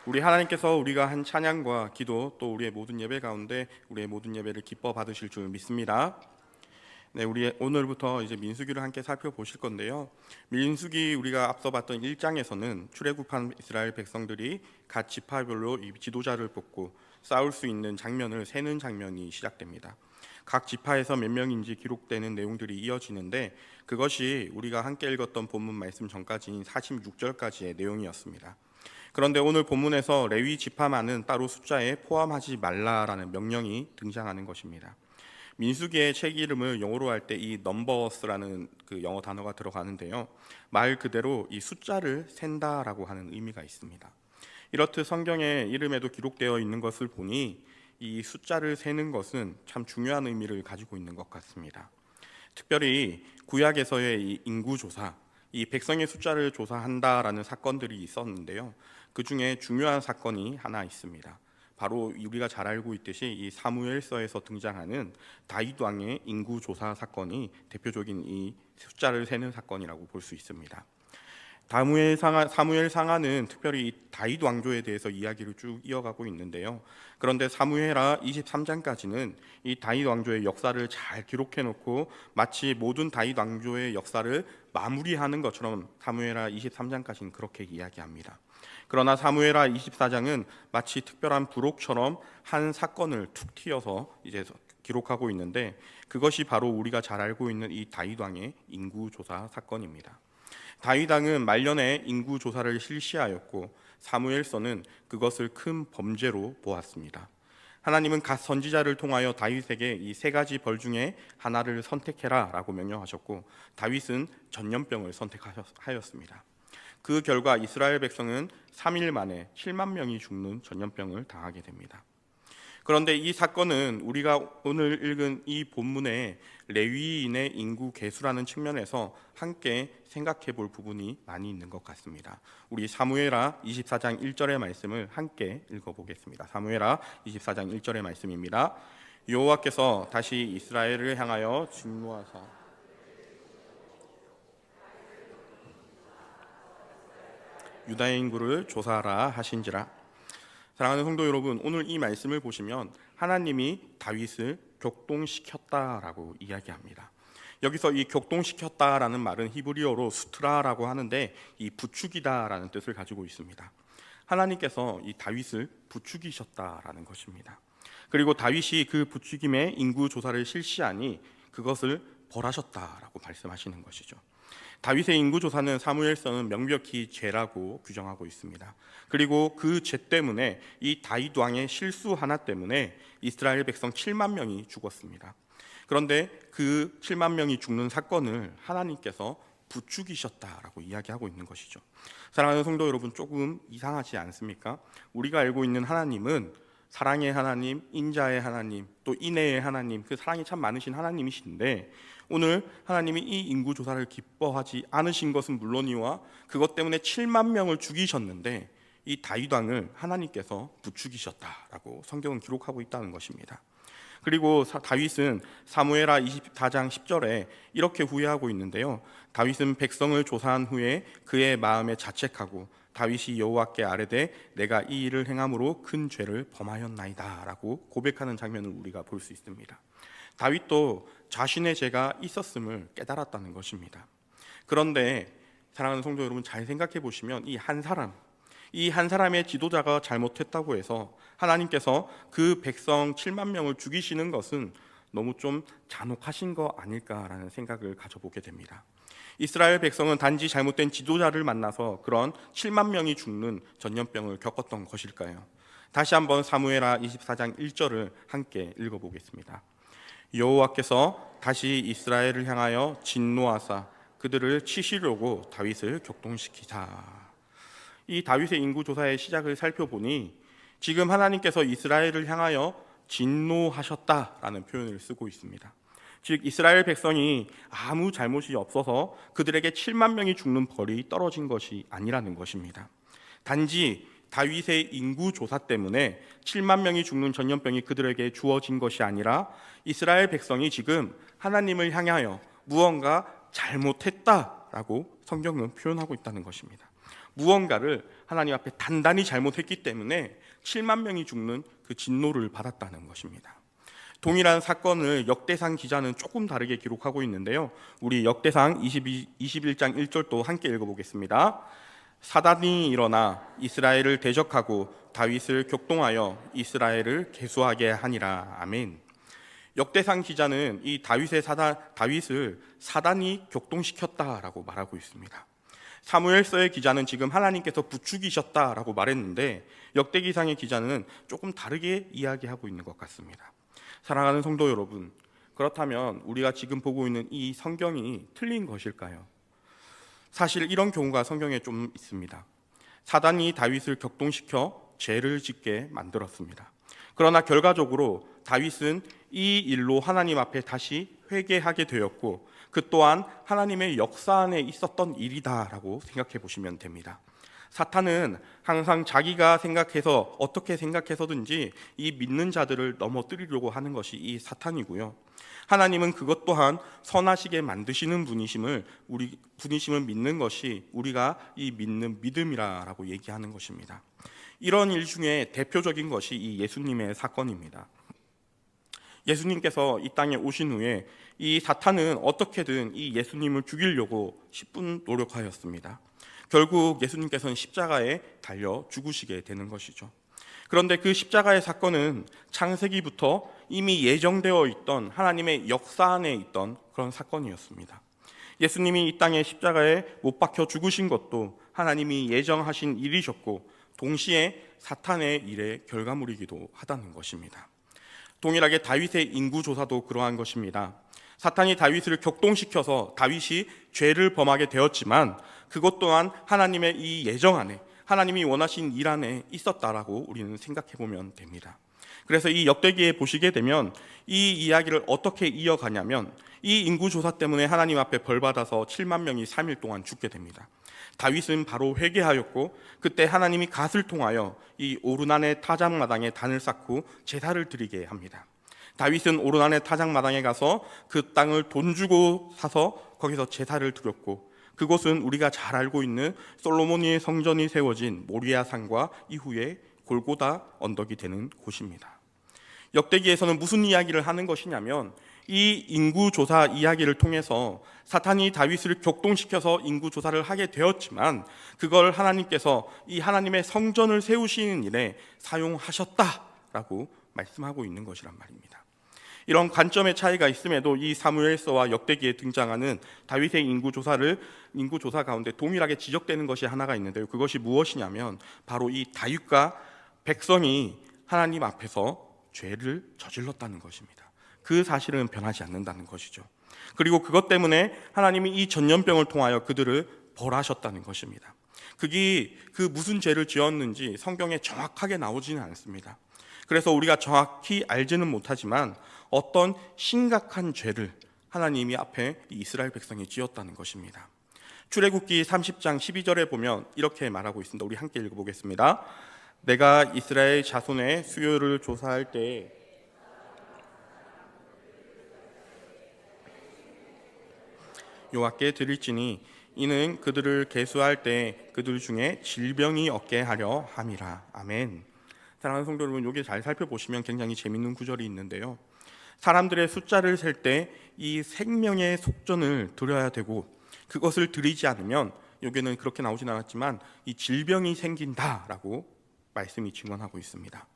우리 하나님께서 우리가 한 찬양과 기도 또 우리의 모든 예배 가운데 우리의 모든 예배를 기뻐 받으실 줄 믿습니다. 네, 우리 오늘부터 이제 민수기를 함께 살펴보실 건데요. 민수기 우리가 앞서 봤던 1장에서는 출애굽한 이스라엘 백성들이 각 지파별로 이 지도자를 뽑고 싸울 수 있는 장면을 세는 장면이 시작됩니다. 각 지파에서 몇 명인지 기록되는 내용들이 이어지는데 그것이 우리가 함께 읽었던 본문 말씀 전까지인 46절까지의 내용이었습니다. 그런데 오늘 본문에서 레위 지파만은 따로 숫자에 포함하지 말라라는 명령이 등장하는 것입니다. 민수기의 책 이름을 영어로 할 때 이 넘버스라는 그 영어 단어가 들어가는데요. 말 그대로 이 숫자를 센다라고 하는 의미가 있습니다. 이렇듯 성경의 이름에도 기록되어 있는 것을 보니 이 숫자를 세는 것은 참 중요한 의미를 가지고 있는 것 같습니다. 특별히 구약에서의 이 인구조사, 이 백성의 숫자를 조사한다라는 사건들이 있었는데요. 그 중에 중요한 사건이 하나 있습니다. 바로 우리가 잘 알고 있듯이 이 사무엘서에서 등장하는 다윗 왕의 인구조사 사건이 대표적인 이 숫자를 세는 사건이라고 볼 수 있습니다. 사무엘 상하는 특별히 이 다윗 왕조에 대해서 이야기를 쭉 이어가고 있는데요. 그런데 사무엘하 23장까지는 이 다윗 왕조의 역사를 잘 기록해 놓고 마치 모든 다윗 왕조의 역사를 마무리하는 것처럼 사무엘하 23장까지는 그렇게 이야기합니다. 그러나 사무엘하 24장은 마치 특별한 부록처럼 한 사건을 툭 튀어서 이제 기록하고 있는데 그것이 바로 우리가 잘 알고 있는 이 다윗 왕의 인구조사 사건입니다. 다윗 왕은 말년에 인구조사를 실시하였고 사무엘서는 그것을 큰 범죄로 보았습니다. 하나님은 각 선지자를 통하여 다윗에게 이 세 가지 벌 중에 하나를 선택해라 라고 명령하셨고 다윗은 전염병을 선택하였습니다. 그 결과 이스라엘 백성은 3일 만에 7만 명이 죽는 전염병을 당하게 됩니다. 그런데 이 사건은 우리가 오늘 읽은 이 본문의 레위인의 인구 계수라는 측면에서 함께 생각해 볼 부분이 많이 있는 것 같습니다. 우리 사무엘하 24장 1절의 말씀을 함께 읽어보겠습니다. 사무엘하 24장 1절의 말씀입니다. 여호와께서 다시 이스라엘을 향하여 진노하사 유다의 인구를 조사하라 하신지라. 사랑하는 성도 여러분, 오늘 이 말씀을 보시면 하나님이 다윗을 격동시켰다라고 이야기합니다. 여기서 이 격동시켰다라는 말은 히브리어로 수트라라고 하는데 이 부추기다라는 뜻을 가지고 있습니다. 하나님께서 이 다윗을 부추기셨다라는 것입니다. 그리고 다윗이 그 부추김의 인구 조사를 실시하니 그것을 벌하셨다라고 말씀하시는 것이죠. 다윗의 인구조사는 사무엘서는 명백히 죄라고 규정하고 있습니다. 그리고 그 죄 때문에 이 다윗 왕의 실수 하나 때문에 이스라엘 백성 7만 명이 죽었습니다. 그런데 그 7만 명이 죽는 사건을 하나님께서 부추기셨다라고 이야기하고 있는 것이죠. 사랑하는 성도 여러분, 조금 이상하지 않습니까? 우리가 알고 있는 하나님은 사랑의 하나님, 인자의 하나님, 또 인애의 하나님, 그 사랑이 참 많으신 하나님이신데 오늘 하나님이 이 인구조사를 기뻐하지 않으신 것은 물론이와 그것 때문에 7만 명을 죽이셨는데 이 다윗 왕을 하나님께서 부추기셨다라고 성경은 기록하고 있다는 것입니다. 그리고 다윗은 사무엘하 24장 10절에 이렇게 후회하고 있는데요. 다윗은 백성을 조사한 후에 그의 마음에 자책하고 다윗이 여호와께 아뢰되 내가 이 일을 행함으로 큰 죄를 범하였나이다 라고 고백하는 장면을 우리가 볼 수 있습니다. 다윗도 자신의 죄가 있었음을 깨달았다는 것입니다. 그런데 사랑하는 성도 여러분, 잘 생각해 보시면 이 한 사람의 지도자가 잘못했다고 해서 하나님께서 그 백성 7만 명을 죽이시는 것은 너무 좀 잔혹하신 거 아닐까라는 생각을 가져보게 됩니다. 이스라엘 백성은 단지 잘못된 지도자를 만나서 그런 7만 명이 죽는 전염병을 겪었던 것일까요? 다시 한번 사무엘하 24장 1절을 함께 읽어보겠습니다. 여호와께서 다시 이스라엘을 향하여 진노하사 그들을 치시려고 다윗을 격동시키사. 이 다윗의 인구조사의 시작을 살펴보니 지금 하나님께서 이스라엘을 향하여 진노하셨다라는 표현을 쓰고 있습니다. 즉 이스라엘 백성이 아무 잘못이 없어서 그들에게 7만 명이 죽는 벌이 떨어진 것이 아니라는 것입니다. 단지 다윗의 인구조사 때문에 7만 명이 죽는 전염병이 그들에게 주어진 것이 아니라 이스라엘 백성이 지금 하나님을 향하여 무언가 잘못했다라고 성경은 표현하고 있다는 것입니다. 무언가를 하나님 앞에 단단히 잘못했기 때문에 7만 명이 죽는 그 진노를 받았다는 것입니다. 동일한 사건을 역대상 기자는 조금 다르게 기록하고 있는데요. 우리 역대상 21장 1절도 함께 읽어보겠습니다. 사단이 일어나 이스라엘을 대적하고 다윗을 격동하여 이스라엘을 계수하게 하니라. 아멘. 역대상 기자는 이 다윗을 사단이 격동시켰다라고 말하고 있습니다. 사무엘서의 기자는 지금 하나님께서 부추기셨다라고 말했는데 역대기상의 기자는 조금 다르게 이야기하고 있는 것 같습니다. 사랑하는 성도 여러분, 그렇다면 우리가 지금 보고 있는 이 성경이 틀린 것일까요? 사실 이런 경우가 성경에 좀 있습니다. 사단이 다윗을 격동시켜 죄를 짓게 만들었습니다. 그러나 결과적으로 다윗은 이 일로 하나님 앞에 다시 회개하게 되었고 그 또한 하나님의 역사 안에 있었던 일이다라고 생각해 보시면 됩니다. 사탄은 항상 자기가 생각해서 어떻게 생각해서든지 이 믿는 자들을 넘어뜨리려고 하는 것이 이 사탄이고요. 하나님은 그것 또한 선하시게 만드시는 분이심을 믿는 것이 우리가 이 믿는 믿음이라고 얘기하는 것입니다. 이런 일 중에 대표적인 것이 이 예수님의 사건입니다. 예수님께서 이 땅에 오신 후에 이 사탄은 어떻게든 이 예수님을 죽이려고 10분 노력하였습니다. 결국 예수님께서는 십자가에 달려 죽으시게 되는 것이죠. 그런데 그 십자가의 사건은 창세기부터 이미 예정되어 있던 하나님의 역사 안에 있던 그런 사건이었습니다. 예수님이 이 땅에 십자가에 못 박혀 죽으신 것도 하나님이 예정하신 일이셨고 동시에 사탄의 일의 결과물이기도 하다는 것입니다. 동일하게 다윗의 인구조사도 그러한 것입니다. 사탄이 다윗을 격동시켜서 다윗이 죄를 범하게 되었지만 그것 또한 하나님의 이 예정 안에 하나님이 원하신 일 안에 있었다라고 우리는 생각해 보면 됩니다. 그래서 이 역대기에 보시게 되면 이 이야기를 어떻게 이어가냐면 이 인구조사 때문에 하나님 앞에 벌받아서 7만 명이 3일 동안 죽게 됩니다. 다윗은 바로 회개하였고 그때 하나님이 갓을 통하여 이 오르난의 타작마당에 단을 쌓고 제사를 드리게 합니다. 다윗은 오르난의 타작마당에 가서 그 땅을 돈 주고 사서 거기서 제사를 드렸고 그곳은 우리가 잘 알고 있는 솔로몬의 성전이 세워진 모리아 산과 이후에 골고다 언덕이 되는 곳입니다. 역대기에서는 무슨 이야기를 하는 것이냐면 이 인구조사 이야기를 통해서 사탄이 다윗을 격동시켜서 인구조사를 하게 되었지만 그걸 하나님께서 이 하나님의 성전을 세우시는 일에 사용하셨다라고 말씀하고 있는 것이란 말입니다. 이런 관점의 차이가 있음에도 이 사무엘서와 역대기에 등장하는 다윗의 인구조사 가운데 동일하게 지적되는 것이 하나가 있는데요. 그것이 무엇이냐면 바로 이 다윗과 백성이 하나님 앞에서 죄를 저질렀다는 것입니다. 그 사실은 변하지 않는다는 것이죠. 그리고 그것 때문에 하나님이 이 전염병을 통하여 그들을 벌하셨다는 것입니다. 그게 그 무슨 죄를 지었는지 성경에 정확하게 나오지는 않습니다. 그래서 우리가 정확히 알지는 못하지만 어떤 심각한 죄를 하나님이 앞에 이스라엘 백성이 지었다는 것입니다. 출애굽기 30장 12절에 보면 이렇게 말하고 있습니다. 우리 함께 읽어보겠습니다. 내가 이스라엘 자손의 수요를 조사할 때에 여호와께 드릴지니 이는 그들을 계수할 때 그들 중에 질병이 없게 하려 함이라. 아멘. 사랑하는 성도 여러분, 여기 잘 살펴보시면 굉장히 재밌는 구절이 있는데요. 사람들의 숫자를 셀 때 이 생명의 속전을 드려야 되고 그것을 드리지 않으면 여기는 그렇게 나오진 않았지만 이 질병이 생긴다라고 말씀이 증언하고 있습니다.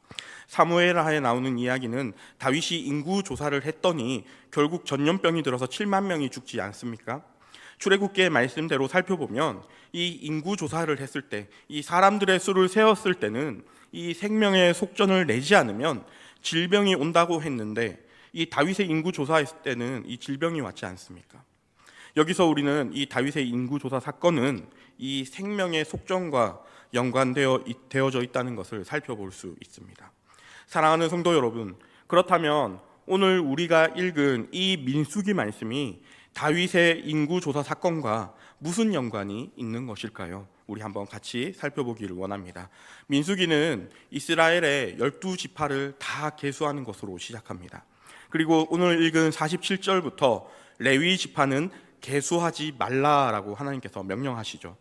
사무엘하에 나오는 이야기는 다윗이 인구 조사를 했더니 결국 전염병이 들어서 7만 명이 죽지 않습니까? 출애굽기의 말씀대로 살펴보면 이 인구 조사를 했을 때 이 사람들의 수를 세었을 때는 이 생명의 속전을 내지 않으면 질병이 온다고 했는데 이 다윗의 인구 조사했을 때는 이 질병이 왔지 않습니까? 여기서 우리는 이 다윗의 인구 조사 사건은 이 생명의 속전과 연관되어져 있다는 것을 살펴볼 수 있습니다. 사랑하는 성도 여러분, 그렇다면 오늘 우리가 읽은 이 민수기 말씀이 다윗의 인구조사 사건과 무슨 연관이 있는 것일까요? 우리 한번 같이 살펴보기를 원합니다. 민수기는 이스라엘의 12지파를 다 계수하는 것으로 시작합니다. 그리고 오늘 읽은 47절부터 레위 지파는 계수하지 말라라고 하나님께서 명령하시죠.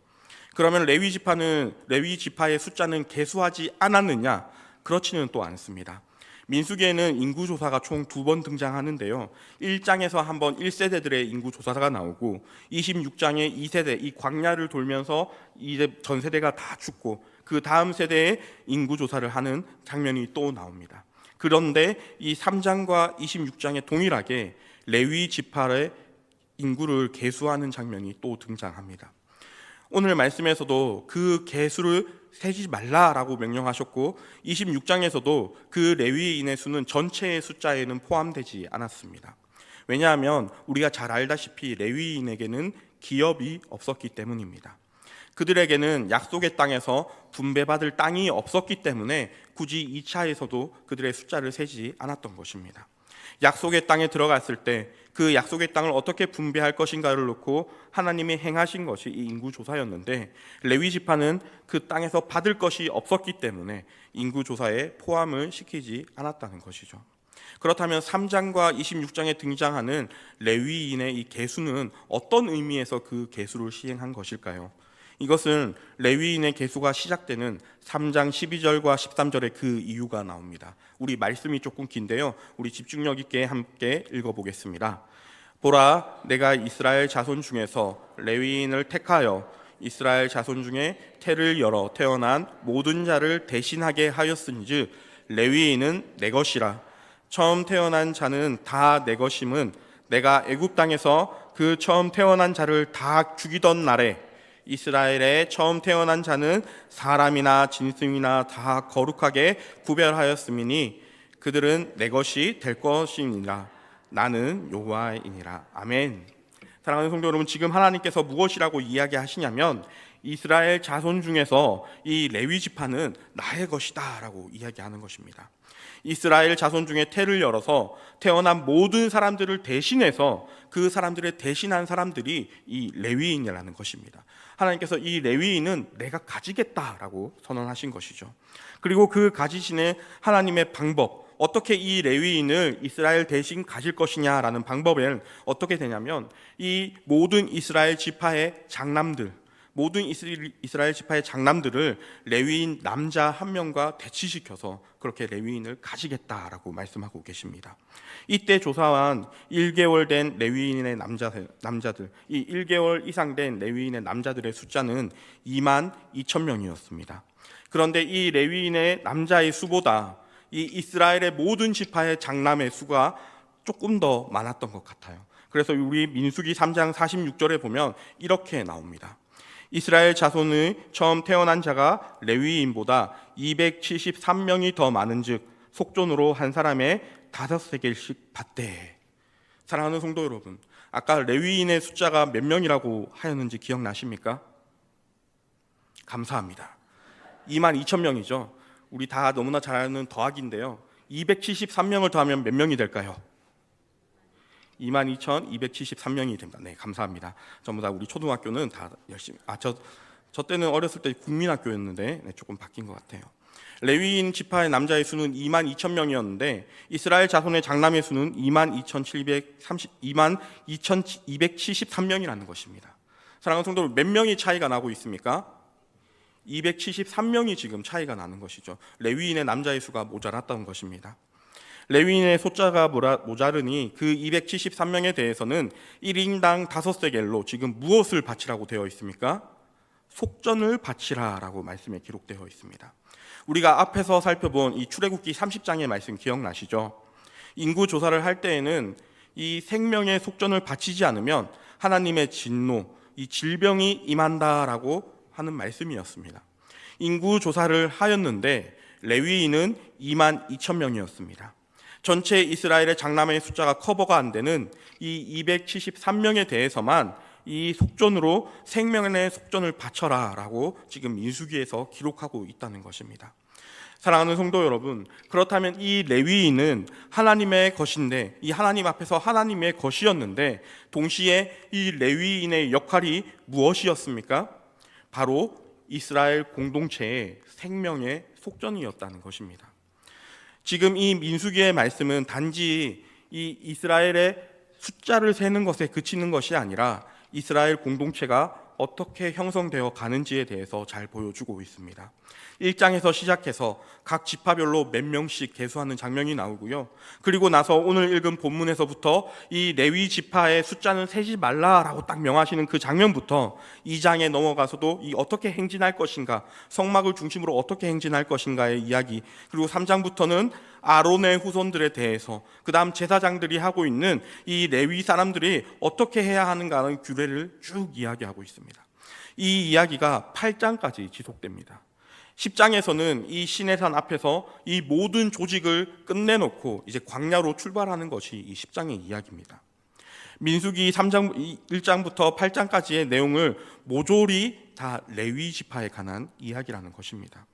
그러면 레위 지파의 숫자는 계수하지 않았느냐? 그렇지는 또 않습니다. 민수기에는 인구조사가 총 2번 등장하는데요. 1장에서 한번 1세대들의 인구조사가 나오고 26장의 2세대, 이 광야를 돌면서 이제 전 세대가 다 죽고 그 다음 세대의 인구조사를 하는 장면이 또 나옵니다. 그런데 이 3장과 26장에 동일하게 레위 지파의 인구를 계수하는 장면이 또 등장합니다. 오늘 말씀에서도 그 계수를 세지 말라라고 명령하셨고 26장에서도 그 레위인의 수는 전체의 숫자에는 포함되지 않았습니다. 왜냐하면 우리가 잘 알다시피 레위인에게는 기업이 없었기 때문입니다. 그들에게는 약속의 땅에서 분배받을 땅이 없었기 때문에 굳이 2차에서도 그들의 숫자를 세지 않았던 것입니다. 약속의 땅에 들어갔을 때 그 약속의 땅을 어떻게 분배할 것인가를 놓고 하나님이 행하신 것이 이 인구조사였는데 레위 지파는 그 땅에서 받을 것이 없었기 때문에 인구조사에 포함을 시키지 않았다는 것이죠. 그렇다면 3장과 26장에 등장하는 레위인의 이 계수는 어떤 의미에서 그 계수를 시행한 것일까요? 이것은 레위인의 계수가 시작되는 3장 12절과 13절의 그 이유가 나옵니다. 우리 말씀이 조금 긴데요. 우리 집중력 있게 함께 읽어보겠습니다. 보라, 내가 이스라엘 자손 중에서 레위인을 택하여 이스라엘 자손 중에 태를 열어 태어난 모든 자를 대신하게 하였은즉 레위인은 내 것이라. 처음 태어난 자는 다 내 것임은 내가 애굽 땅에서 그 처음 태어난 자를 다 죽이던 날에 이스라엘의 처음 태어난 자는 사람이나 짐승이나 다 거룩하게 구별하였음이니 그들은 내 것이 될 것이니라. 나는 여호와이니라. 아멘. 사랑하는 성도 여러분, 지금 하나님께서 무엇이라고 이야기하시냐면 이스라엘 자손 중에서 이 레위 지파는 나의 것이다 라고 이야기하는 것입니다. 이스라엘 자손 중에 태를 열어서 태어난 모든 사람들을 대신해서 그 사람들을 대신한 사람들이 이 레위인이라는 것입니다. 하나님께서 이 레위인은 내가 가지겠다라고 선언하신 것이죠. 그리고 그 가지시는 하나님의 방법, 어떻게 이 레위인을 이스라엘 대신 가질 것이냐라는 방법은 어떻게 되냐면 이 모든 이스라엘 지파의 장남들, 모든 이스라엘 지파의 장남들을 레위인 남자 한 명과 대치시켜서 그렇게 레위인을 가지겠다라고 말씀하고 계십니다. 이때 조사한 1개월 된 레위인의 남자들, 이 1개월 이상 된 레위인의 남자들의 숫자는 2만 2천 명이었습니다. 그런데 이 레위인의 남자의 수보다 이 이스라엘의 모든 지파의 장남의 수가 조금 더 많았던 것 같아요. 그래서 우리 민수기 3장 46절에 보면 이렇게 나옵니다. 이스라엘 자손의 처음 태어난 자가 레위인보다 273명이 더 많은즉 속전으로 한 사람에 5세겔씩 받되. 사랑하는 성도 여러분, 아까 레위인의 숫자가 몇 명이라고 하였는지 기억나십니까? 감사합니다. 2만 2천 명이죠. 우리 다 너무나 잘 아는 더하기인데요. 273명을 더하면 몇 명이 될까요? 22,273명이 됩니다. 네, 감사합니다. 전부 다 우리 초등학교는 다 열심히. 저 때는 어렸을 때 국민학교였는데 조금 바뀐 것 같아요. 레위인 지파의 남자의 수는 2만 2천 명이었는데 이스라엘 자손의 장남의 수는 22,273명이라는 것입니다. 사랑하는 성도 여러분, 몇 명이 차이가 나고 있습니까? 273명이 지금 차이가 나는 것이죠. 레위인의 남자의 수가 모자랐다는 것입니다. 레위인의 숫자가 모자르니 그 273명에 대해서는 1인당 5세겔로 지금 무엇을 바치라고 되어 있습니까? 속전을 바치라라고 말씀에 기록되어 있습니다. 우리가 앞에서 살펴본 이 출애굽기 30장의 말씀 기억나시죠? 인구 조사를 할 때에는 이 생명의 속전을 바치지 않으면 하나님의 진노, 이 질병이 임한다라고 하는 말씀이었습니다. 인구 조사를 하였는데 레위인은 2만 2천 명이었습니다. 전체 이스라엘의 장남의 숫자가 커버가 안 되는 이 273명에 대해서만 이 속전으로 생명의 속전을 바쳐라라고 지금 민수기에서 기록하고 있다는 것입니다. 사랑하는 성도 여러분, 그렇다면 이 레위인은 하나님의 것인데, 이 하나님 앞에서 하나님의 것이었는데 동시에 이 레위인의 역할이 무엇이었습니까? 바로 이스라엘 공동체의 생명의 속전이었다는 것입니다. 지금 이 민수기의 말씀은 단지 이 이스라엘의 숫자를 세는 것에 그치는 것이 아니라 이스라엘 공동체가 어떻게 형성되어 가는지에 대해서 잘 보여주고 있습니다. 1장에서 시작해서 각 지파별로 몇 명씩 계수하는 장면이 나오고요. 그리고 나서 오늘 읽은 본문에서부터 이 레위 지파의 숫자는 세지 말라라고 딱 명하시는 그 장면부터 2장에 넘어가서도 이 어떻게 행진할 것인가, 성막을 중심으로 어떻게 행진할 것인가의 이야기, 그리고 3장부터는 아론의 후손들에 대해서, 그 다음 제사장들이 하고 있는 이 레위 사람들이 어떻게 해야 하는가 하는 규례를 쭉 이야기하고 있습니다. 이 이야기가 8장까지 지속됩니다. 10장에서는 이 시내산 앞에서 이 모든 조직을 끝내놓고 이제 광야로 출발하는 것이 이 10장의 이야기입니다. 민수기 3장 1장부터 8장까지의 내용을 모조리 다 레위 지파에 관한 이야기라는 것입니다.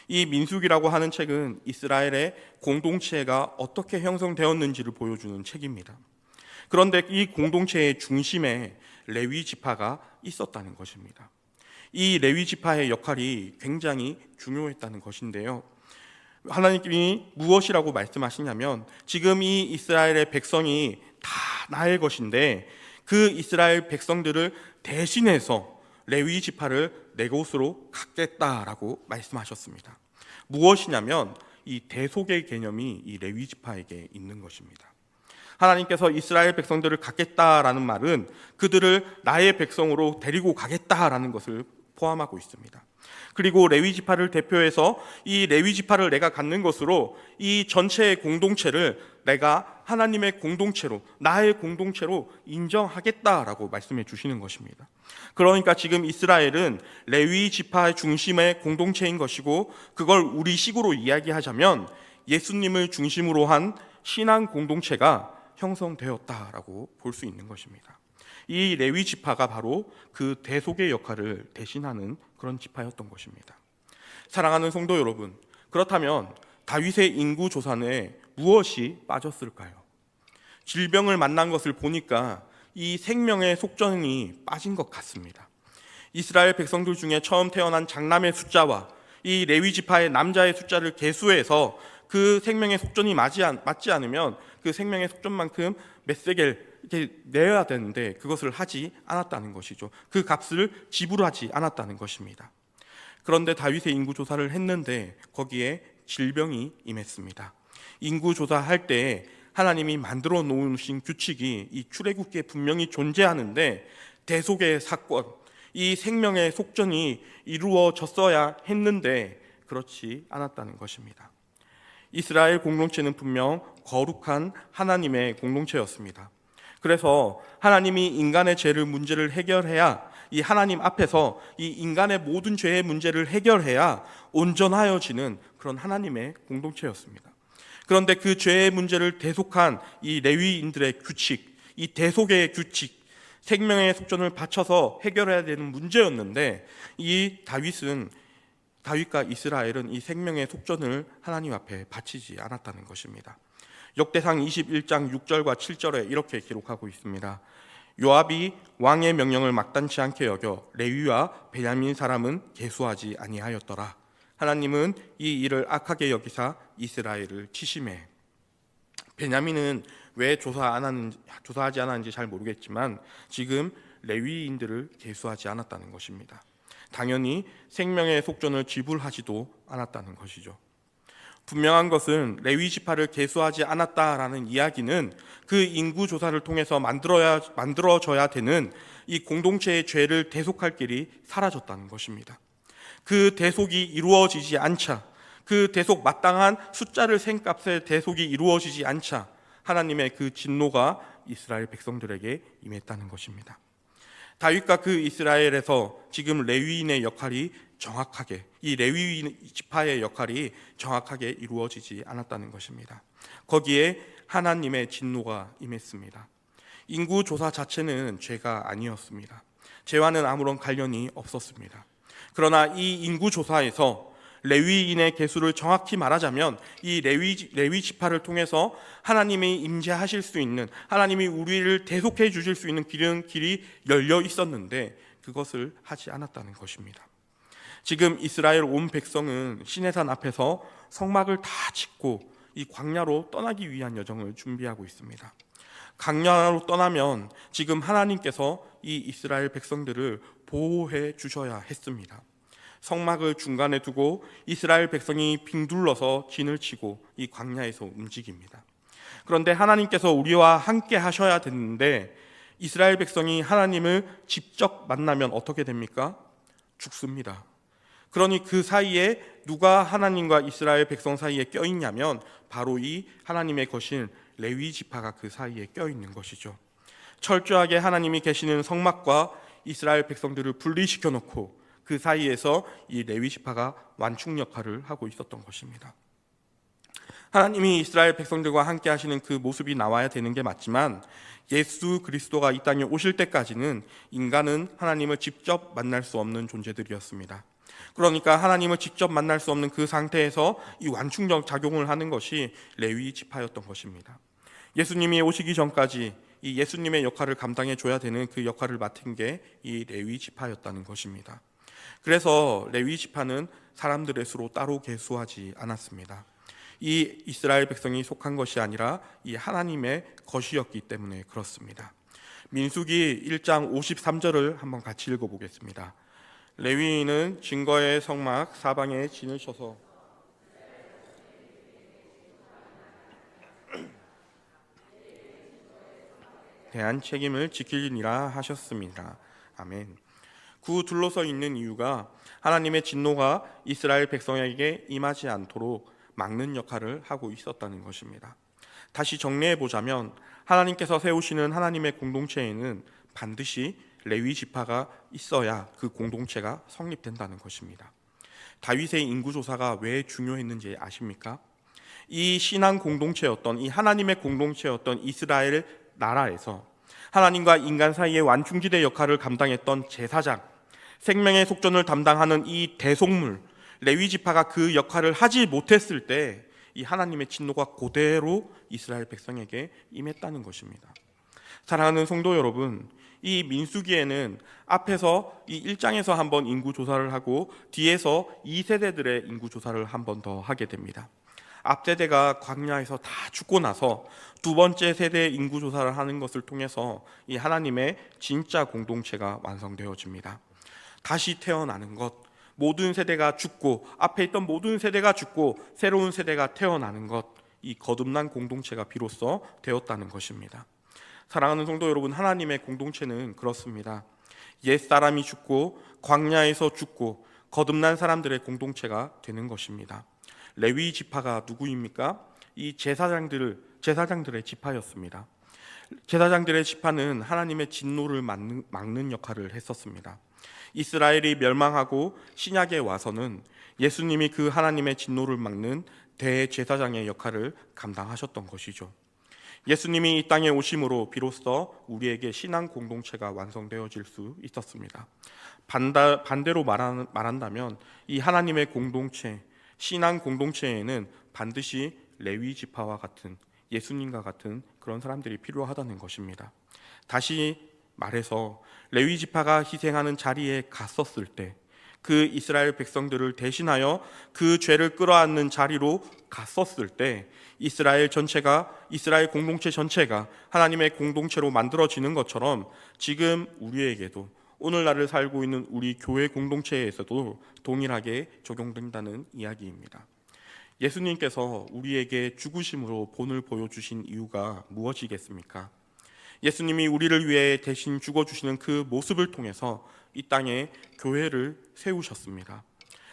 이 민수기라고 하는 책은 이스라엘의 공동체가 어떻게 형성되었는지를 보여주는 책입니다. 그런데 이 공동체의 중심에 레위 지파가 있었다는 것입니다. 이 레위 지파의 역할이 굉장히 중요했다는 것인데요. 하나님이 무엇이라고 말씀하시냐면, 지금 이 이스라엘의 백성이 다 나의 것인데 그 이스라엘 백성들을 대신해서 레위 지파를 내 곳으로 갖겠다라고 말씀하셨습니다. 무엇이냐면 이 대속의 개념이 이 레위 지파에게 있는 것입니다. 하나님께서 이스라엘 백성들을 갖겠다라는 말은 그들을 나의 백성으로 데리고 가겠다라는 것을 포함하고 있습니다. 그리고 레위 지파를 대표해서 이 레위 지파를 내가 갖는 것으로 이 전체의 공동체를 내가 하나님의 공동체로, 나의 공동체로 인정하겠다라고 말씀해 주시는 것입니다. 그러니까 지금 이스라엘은 레위 지파의 중심의 공동체인 것이고, 그걸 우리식으로 이야기하자면 예수님을 중심으로 한 신앙 공동체가 형성되었다라고 볼 수 있는 것입니다. 이 레위 지파가 바로 그 대속의 역할을 대신하는 그런 지파였던 것입니다. 사랑하는 성도 여러분, 그렇다면 다윗의 인구 조산에 무엇이 빠졌을까요? 질병을 만난 것을 보니까 이 생명의 속전이 빠진 것 같습니다. 이스라엘 백성들 중에 처음 태어난 장남의 숫자와 이 레위 지파의 남자의 숫자를 계수해서 그 생명의 속전이 맞지 않으면 그 생명의 속전만큼 몇 세겔 이렇게 내야 되는데 그것을 하지 않았다는 것이죠. 그 값을 지불하지 않았다는 것입니다. 그런데 다윗의 인구 조사를 했는데 거기에 질병이 임했습니다. 인구 조사할 때 하나님이 만들어 놓으신 규칙이 이 출애굽기에 분명히 존재하는데 대속의 사건, 이 생명의 속전이 이루어졌어야 했는데 그렇지 않았다는 것입니다. 이스라엘 공동체는 분명 거룩한 하나님의 공동체였습니다. 그래서 하나님이 인간의 죄를 문제를 해결해야, 이 하나님 앞에서 이 인간의 모든 죄의 문제를 해결해야 온전하여지는 그런 하나님의 공동체였습니다. 그런데 그 죄의 문제를 대속한 이 레위인들의 규칙, 이 대속의 규칙, 생명의 속전을 바쳐서 해결해야 되는 문제였는데 이 다윗과 이스라엘은 이 생명의 속전을 하나님 앞에 바치지 않았다는 것입니다. 역대상 21장 6절과 7절에 이렇게 기록하고 있습니다. 요압이 왕의 명령을 막단치 않게 여겨 레위와 베냐민 사람은 계수하지 아니하였더라. 하나님은 이 일을 악하게 여기사 이스라엘을 치심해. 베냐민은 왜 조사하지 않았는지 잘 모르겠지만 지금 레위인들을 계수하지 않았다는 것입니다. 당연히 생명의 속전을 지불하지도 않았다는 것이죠. 분명한 것은 레위 지파를 계수하지 않았다라는 이야기는 그 인구 조사를 통해서 만들어져야 되는 이 공동체의 죄를 대속할 길이 사라졌다는 것입니다. 그 대속이 이루어지지 않자, 그 대속 마땅한 숫자를 센 값의 대속이 이루어지지 않자 하나님의 그 진노가 이스라엘 백성들에게 임했다는 것입니다. 다윗과 그 이스라엘에서 지금 레위인의 역할이 정확하게, 이 레위 지파의 역할이 정확하게 이루어지지 않았다는 것입니다. 거기에 하나님의 진노가 임했습니다. 인구 조사 자체는 죄가 아니었습니다. 죄와는 아무런 관련이 없었습니다. 그러나 이 인구 조사에서 레위인의 개수를 정확히 말하자면 이 레위 지파를 통해서 하나님이 임재하실 수 있는, 하나님이 우리를 대속해 주실 수 있는 길이 열려 있었는데 그것을 하지 않았다는 것입니다. 지금 이스라엘 온 백성은 시내산 앞에서 성막을 다 짓고 이 광야로 떠나기 위한 여정을 준비하고 있습니다. 광야로 떠나면 지금 하나님께서 이 이스라엘 백성들을 보호해 주셔야 했습니다. 성막을 중간에 두고 이스라엘 백성이 빙둘러서 진을 치고 이 광야에서 움직입니다. 그런데 하나님께서 우리와 함께 하셔야 되는데 이스라엘 백성이 하나님을 직접 만나면 어떻게 됩니까? 죽습니다. 그러니 그 사이에 누가 하나님과 이스라엘 백성 사이에 껴있냐면 바로 이 하나님의 것인 레위 지파가 그 사이에 껴있는 것이죠. 철저하게 하나님이 계시는 성막과 이스라엘 백성들을 분리시켜 놓고 그 사이에서 이 레위 지파가 완충 역할을 하고 있었던 것입니다. 하나님이 이스라엘 백성들과 함께 하시는 그 모습이 나와야 되는 게 맞지만 예수 그리스도가 이 땅에 오실 때까지는 인간은 하나님을 직접 만날 수 없는 존재들이었습니다. 그러니까 하나님을 직접 만날 수 없는 그 상태에서 이 완충적 작용을 하는 것이 레위 지파였던 것입니다. 예수님이 오시기 전까지 이 예수님의 역할을 감당해 줘야 되는 그 역할을 맡은 게 이 레위 지파였다는 것입니다. 그래서 레위 지파는 사람들의 수로 따로 계수하지 않았습니다. 이 이스라엘 백성이 속한 것이 아니라 이 하나님의 것이었기 때문에 그렇습니다. 민수기 1장 53절을 한번 같이 읽어보겠습니다. 레위인은 증거의 성막 사방에 진을 쳐서 대한 책임을 지키리라 하셨습니다. 아멘. 구 둘러서 있는 이유가 하나님의 진노가 이스라엘 백성에게 임하지 않도록 막는 역할을 하고 있었다는 것입니다. 다시 정리해 보자면 하나님께서 세우시는 하나님의 공동체에는 반드시 레위 지파가 있어야 그 공동체가 성립된다는 것입니다. 다윗의 인구조사가 왜 중요했는지 아십니까? 이 신앙 공동체였던 이 하나님의 공동체였던 이스라엘 나라에서 하나님과 인간 사이의 완충지대 역할을 감당했던 제사장, 생명의 속전을 담당하는 이 대속물 레위 지파가 그 역할을 하지 못했을 때 이 하나님의 진노가 그대로 이스라엘 백성에게 임했다는 것입니다. 사랑하는 성도 여러분, 이 민수기에는 앞에서 이 1장에서 한번 인구 조사를 하고 뒤에서 2세대들의 인구 조사를 한 번 더 하게 됩니다. 앞세대가 광야에서 다 죽고 나서 두 번째 세대 인구 조사를 하는 것을 통해서 이 하나님의 진짜 공동체가 완성되어집니다. 다시 태어나는 것, 모든 세대가 죽고 앞에 있던 모든 세대가 죽고 새로운 세대가 태어나는 것, 이 거듭난 공동체가 비로소 되었다는 것입니다. 사랑하는 성도 여러분, 하나님의 공동체는 그렇습니다. 옛사람이 죽고 광야에서 죽고 거듭난 사람들의 공동체가 되는 것입니다. 레위 지파가 누구입니까? 이 제사장들의 지파였습니다. 제사장들의 지파는 하나님의 진노를 막는 역할을 했었습니다. 이스라엘이 멸망하고 신약에 와서는 예수님이 그 하나님의 진노를 막는 대제사장의 역할을 감당하셨던 것이죠. 예수님이 이 땅에 오심으로 비로소 우리에게 신앙 공동체가 완성되어질 수 있었습니다. 반대로 말한다면 이 하나님의 공동체, 신앙 공동체에는 반드시 레위 지파와 같은 예수님과 같은 그런 사람들이 필요하다는 것입니다. 다시 말해서 레위 지파가 희생하는 자리에 갔었을 때 그 이스라엘 백성들을 대신하여 그 죄를 끌어안는 자리로 갔었을 때 이스라엘 공동체 전체가 하나님의 공동체로 만들어지는 것처럼 지금 우리에게도 오늘날을 살고 있는 우리 교회 공동체에서도 동일하게 적용된다는 이야기입니다. 예수님께서 우리에게 죽으심으로 본을 보여주신 이유가 무엇이겠습니까? 예수님이 우리를 위해 대신 죽어주시는 그 모습을 통해서 이 땅에 교회를 세우셨습니다.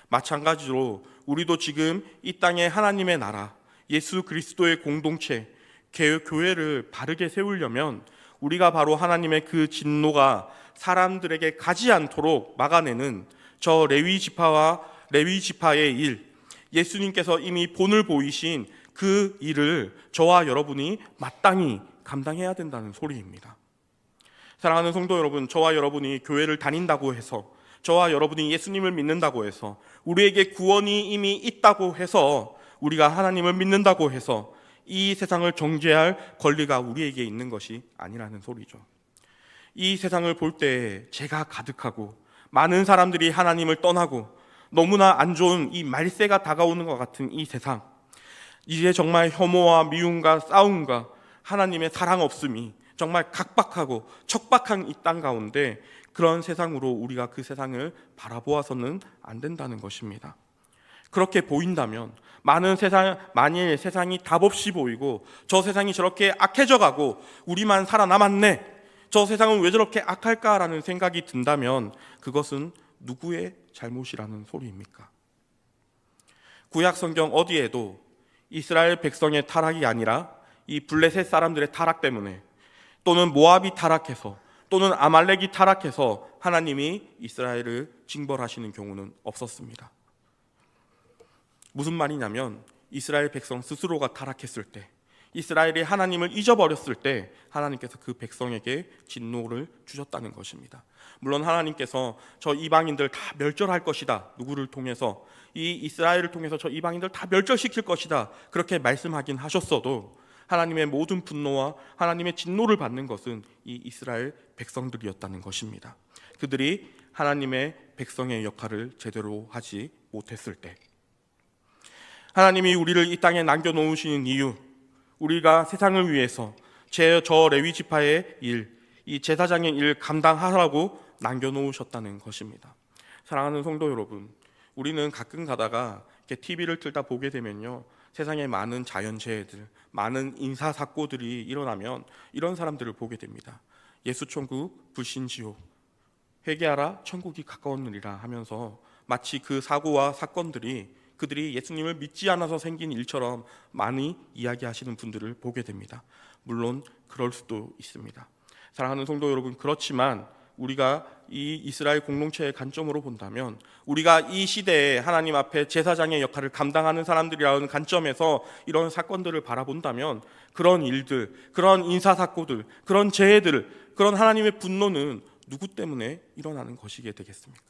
마찬가지로 우리도 지금 이 땅에 하나님의 나라, 예수 그리스도의 공동체, 교회를 바르게 세우려면 우리가 바로 하나님의 그 진노가 사람들에게 가지 않도록 막아내는 저 레위 지파의 일, 예수님께서 이미 본을 보이신 그 일을 저와 여러분이 마땅히 감당해야 된다는 소리입니다. 사랑하는 성도 여러분, 저와 여러분이 교회를 다닌다고 해서, 저와 여러분이 예수님을 믿는다고 해서, 우리에게 구원이 이미 있다고 해서, 우리가 하나님을 믿는다고 해서 이 세상을 정죄할 권리가 우리에게 있는 것이 아니라는 소리죠. 이 세상을 볼 때 죄가 가득하고 많은 사람들이 하나님을 떠나고 너무나 안 좋은 이 말세가 다가오는 것 같은 이 세상, 이제 정말 혐오와 미움과 싸움과 하나님의 사랑 없음이 정말 각박하고 척박한 이 땅 가운데 그런 세상으로 우리가 그 세상을 바라보아서는 안 된다는 것입니다. 그렇게 보인다면 만일 세상이 답없이 보이고 저 세상이 저렇게 악해져 가고 우리만 살아남았네, 저 세상은 왜 저렇게 악할까라는 생각이 든다면 그것은 누구의 잘못이라는 소리입니까? 구약 성경 어디에도 이스라엘 백성의 타락이 아니라 이 블레셋 사람들의 타락 때문에, 또는 모압이 타락해서, 또는 아말렉이 타락해서 하나님이 이스라엘을 징벌하시는 경우는 없었습니다. 무슨 말이냐면 이스라엘 백성 스스로가 타락했을 때, 이스라엘이 하나님을 잊어버렸을 때 하나님께서 그 백성에게 진노를 주셨다는 것입니다. 물론 하나님께서 저 이방인들 다 멸절할 것이다, 누구를 통해서, 이 이스라엘을 통해서 저 이방인들 다 멸절시킬 것이다, 그렇게 말씀하긴 하셨어도 하나님의 모든 분노와 하나님의 진노를 받는 것은 이 이스라엘 백성들이었다는 것입니다. 그들이 하나님의 백성의 역할을 제대로 하지 못했을 때, 하나님이 우리를 이 땅에 남겨놓으시는 이유, 우리가 세상을 위해서 저 레위 지파의 일, 이 제사장의 일 감당하라고 남겨놓으셨다는 것입니다. 사랑하는 성도 여러분, 우리는 가끔 가다가 이렇게 TV를 틀다 보게 되면요, 세상에 많은 자연재해들, 많은 인사사고들이 일어나면 이런 사람들을 보게 됩니다. 예수천국, 불신지옥, 회개하라 천국이 가까웠느니라 하면서 마치 그 사고와 사건들이 그들이 예수님을 믿지 않아서 생긴 일처럼 많이 이야기하시는 분들을 보게 됩니다. 물론 그럴 수도 있습니다. 사랑하는 성도 여러분, 그렇지만 우리가 이 이스라엘 공동체의 관점으로 본다면, 우리가 이 시대에 하나님 앞에 제사장의 역할을 감당하는 사람들이라는 관점에서 이런 사건들을 바라본다면 그런 일들, 그런 인사사고들, 그런 재해들, 그런 하나님의 분노는 누구 때문에 일어나는 것이게 되겠습니까?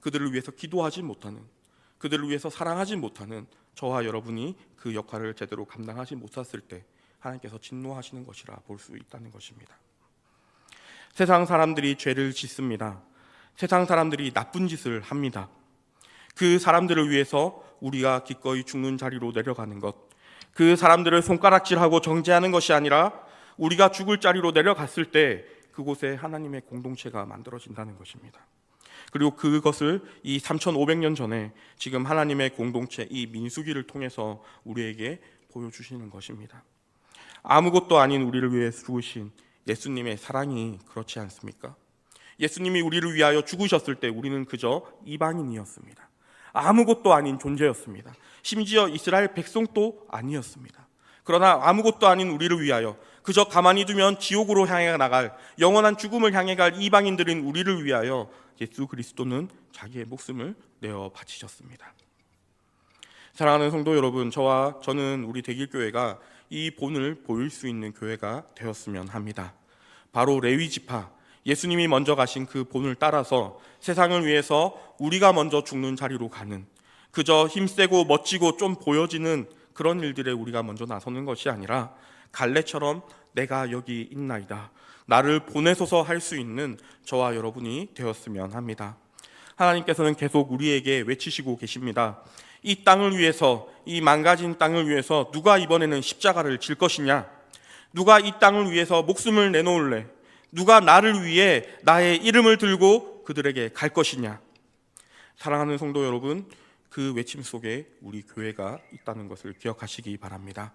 그들을 위해서 기도하지 못하는, 그들을 위해서 사랑하지 못하는 저와 여러분이 그 역할을 제대로 감당하지 못했을 때 하나님께서 진노하시는 것이라 볼 수 있다는 것입니다. 세상 사람들이 죄를 짓습니다. 세상 사람들이 나쁜 짓을 합니다. 그 사람들을 위해서 우리가 기꺼이 죽는 자리로 내려가는 것, 그 사람들을 손가락질하고 정죄하는 것이 아니라 우리가 죽을 자리로 내려갔을 때 그곳에 하나님의 공동체가 만들어진다는 것입니다. 그리고 그것을 이 3500년 전에 지금 하나님의 공동체 이 민수기를 통해서 우리에게 보여주시는 것입니다. 아무것도 아닌 우리를 위해 죽으신 예수님의 사랑이 그렇지 않습니까? 예수님이 우리를 위하여 죽으셨을 때 우리는 그저 이방인이었습니다. 아무것도 아닌 존재였습니다. 심지어 이스라엘 백성도 아니었습니다. 그러나 아무것도 아닌 우리를 위하여, 그저 가만히 두면 지옥으로 향해 나갈, 영원한 죽음을 향해 갈 이방인들인 우리를 위하여 예수 그리스도는 자기의 목숨을 내어 바치셨습니다. 사랑하는 성도 여러분, 저는 우리 대길교회가 이 본을 보일 수 있는 교회가 되었으면 합니다. 바로 레위 지파, 예수님이 먼저 가신 그 본을 따라서 세상을 위해서 우리가 먼저 죽는 자리로 가는, 그저 힘세고 멋지고 좀 보여지는 그런 일들에 우리가 먼저 나서는 것이 아니라 갈렙처럼 내가 여기 있나이다, 나를 보내소서 할 수 있는 저와 여러분이 되었으면 합니다. 하나님께서는 계속 우리에게 외치시고 계십니다. 이 땅을 위해서, 이 망가진 땅을 위해서 누가 이번에는 십자가를 질 것이냐? 누가 이 땅을 위해서 목숨을 내놓을래? 누가 나를 위해 나의 이름을 들고 그들에게 갈 것이냐? 사랑하는 성도 여러분, 그 외침 속에 우리 교회가 있다는 것을 기억하시기 바랍니다.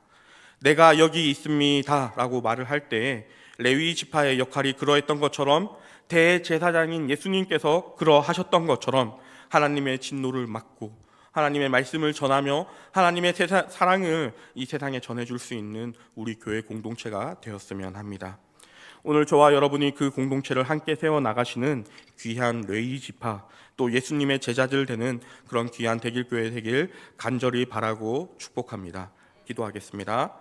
내가 여기 있습니다 라고 말을 할 때에 레위 지파의 역할이 그러했던 것처럼, 대제사장인 예수님께서 그러하셨던 것처럼 하나님의 진노를 막고 하나님의 말씀을 전하며 하나님의 사랑을 이 세상에 전해줄 수 있는 우리 교회 공동체가 되었으면 합니다. 오늘 저와 여러분이 그 공동체를 함께 세워나가시는 귀한 레위 지파, 또 예수님의 제자들 되는 그런 귀한 대길교회 되길 간절히 바라고 축복합니다. 기도하겠습니다.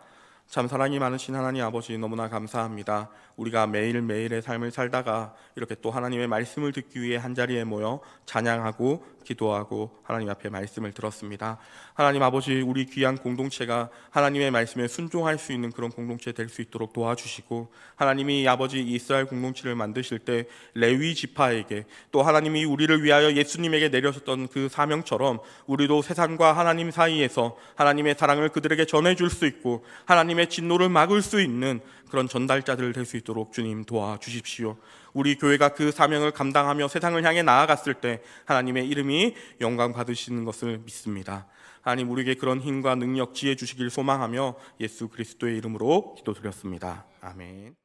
참 사랑이 많으신 하나님 아버지, 너무나 감사합니다. 우리가 매일매일의 삶을 살다가 이렇게 또 하나님의 말씀을 듣기 위해 한자리에 모여 찬양하고 기도하고 하나님 앞에 말씀을 들었습니다. 하나님 아버지, 우리 귀한 공동체가 하나님의 말씀에 순종할 수 있는 그런 공동체 될 수 있도록 도와주시고, 하나님이 아버지 이스라엘 공동체를 만드실 때 레위 지파에게, 또 하나님이 우리를 위하여 예수님에게 내려셨던 그 사명처럼 우리도 세상과 하나님 사이에서 하나님의 사랑을 그들에게 전해줄 수 있고 하나님의 진노를 막을 수 있는 그런 전달자들 될 수 있도록 주님 도와주십시오. 우리 교회가 그 사명을 감당하며 세상을 향해 나아갔을 때 하나님의 이름이 영광 받으시는 것을 믿습니다. 하나님, 우리에게 그런 힘과 능력, 지혜 주시길 소망하며 예수 그리스도의 이름으로 기도드렸습니다. 아멘.